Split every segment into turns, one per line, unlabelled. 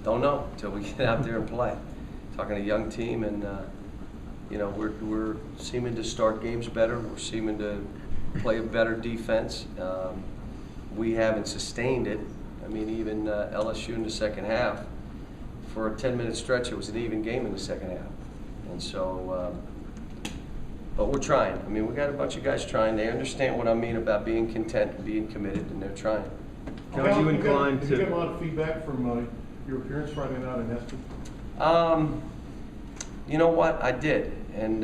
Don't know until we get out there and play. Talking to a young team, and you know, we're seeming to start games better. We're seeming to play a better defense. We haven't sustained it. I mean, even LSU in the second half, for a 10-minute stretch, it was an even game in the second half. And so, but we're trying. I mean, we got a bunch of guys trying. They understand what I mean about being content and being committed, and they're trying.
Are you inclined to?
Did you get a lot of feedback from your appearance Friday night in Eston?
You know what? I did. And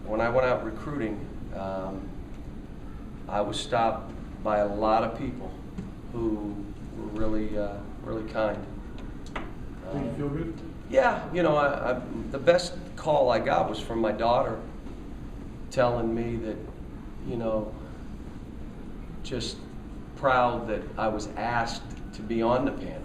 when I went out recruiting, I was stopped by a lot of people who were really, really kind.
Did you feel good?
Yeah, you know, the best call I got was from my daughter telling me that, you know, just proud that I was asked to be on the panel.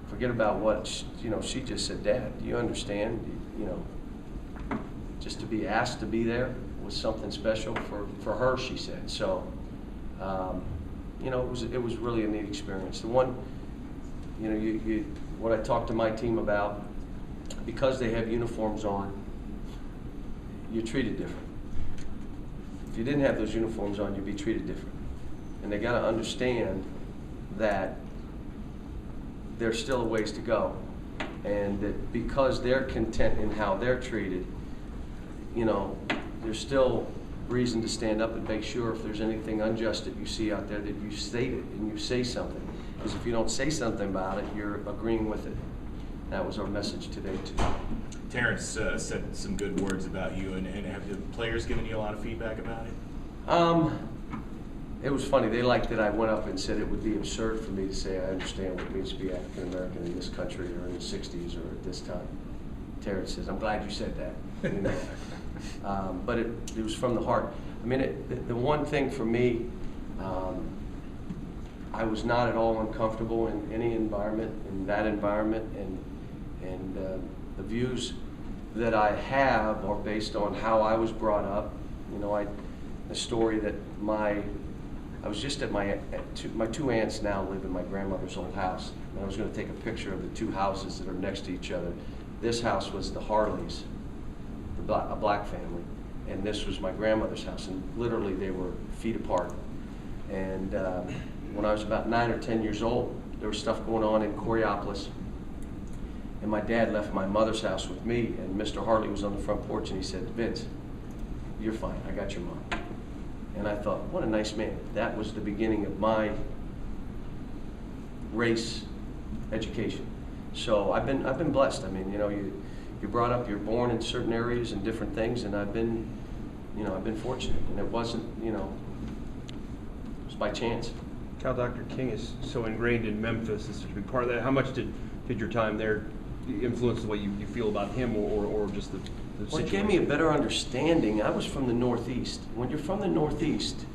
Forget about what, you know, she just said, Dad, do you understand? You know, just to be asked to be there was something special for her, she said. So, you know, it was really a neat experience. The one, you know, what I talked to my team about, because they have uniforms on, you're treated different. If you didn't have those uniforms on, you'd be treated different. And they got to understand that there's still a ways to go, and that because they're content in how they're treated, you know, there's still reason to stand up and make sure if there's anything unjust that you see out there that you state it and you say something. Because if you don't say something about it, you're agreeing with it. That was our message today too.
Terrence said some good words about you, and have the players given you a lot of feedback about it?
It was funny. They liked that I went up and said it would be absurd for me to say I understand what it means to be African American in this country or in the 60s or at this time. Terrence says, I'm glad you said that. You know? But it was from the heart. I mean, the one thing for me, I was not at all uncomfortable in any environment, in that environment, and the views that I have are based on how I was brought up. You know, the story that I was just at my two aunts now live in my grandmother's old house, and I was going to take a picture of the two houses that are next to each other. This house was the Harleys, a black family, and this was my grandmother's house, and literally they were feet apart. And when I was about 9 or 10 years old, there was stuff going on in Coriopolis, and my dad left my mother's house with me, and Mr. Harley was on the front porch, and he said, Vince, you're fine, I got your mom. And I thought, what a nice man. That was the beginning of my race education. So I've been blessed. I mean, you know, you're brought up, you're born in certain areas and different things, and I've been fortunate. And it wasn't, you know, it was by chance.
Cal, Dr. King is so ingrained in Memphis. This is a big part of that. How much did your time there influence the way you feel about him, or just the
Well, it
situation?
gave me a better understanding. I was from the Northeast. When you're from the Northeast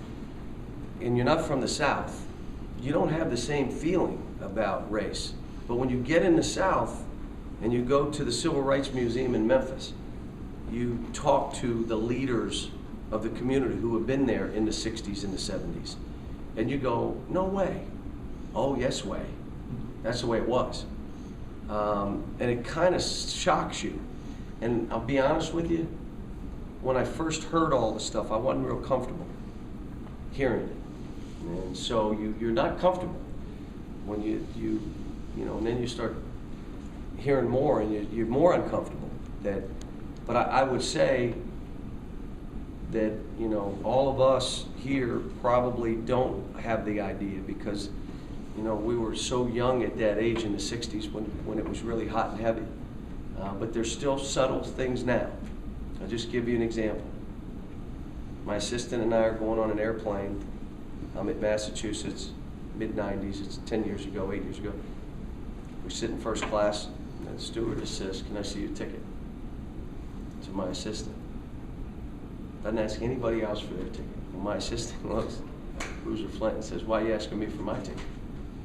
and you're not from the South, you don't have the same feeling about race. But when you get in the South and you go to the Civil Rights Museum in Memphis, you talk to the leaders of the community who have been there in the 60s and the 70s, and you go, no way. Oh, yes way. That's the way it was. And it kind of shocks you. And I'll be honest with you, when I first heard all the stuff, I wasn't real comfortable hearing it. And so you're not comfortable when you know, and then you start hearing more, and you're more uncomfortable. But I would say that, you know, all of us here probably don't have the idea, because, you know, we were so young at that age in the 60s when it was really hot and heavy. But there's still subtle things now. I'll just give you an example. My assistant and I are going on an airplane. I'm at Massachusetts, mid-90s. It's 10 years ago, 8 years ago. We sit in first class, and the stewardess says, can I see your ticket? To my assistant. Doesn't ask anybody else for their ticket. And my assistant looks, Bruiser Flint, and says, why are you asking me for my ticket?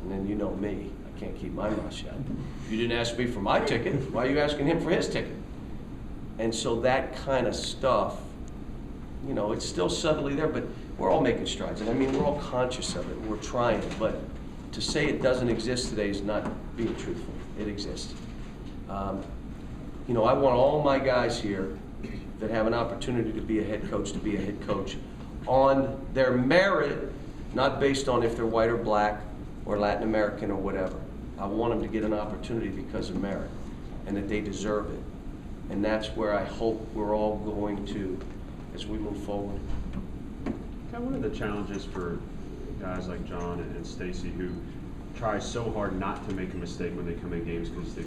And then you know me. I can't keep my mouth shut. You didn't ask me for my ticket. Why are you asking him for his ticket? And so that kind of stuff, you know, it's still subtly there, but we're all making strides. And I mean, we're all conscious of it. We're trying. But to say it doesn't exist today is not being truthful. It exists. You know, I want all my guys here that have an opportunity to be a head coach on their merit, not based on if they're white or black or Latin American or whatever. I want them to get an opportunity because of merit and that they deserve it. And that's where I hope we're all going to as we move forward.
One of the challenges for guys like John and Stacy who try so hard not to make a mistake when they come in games because they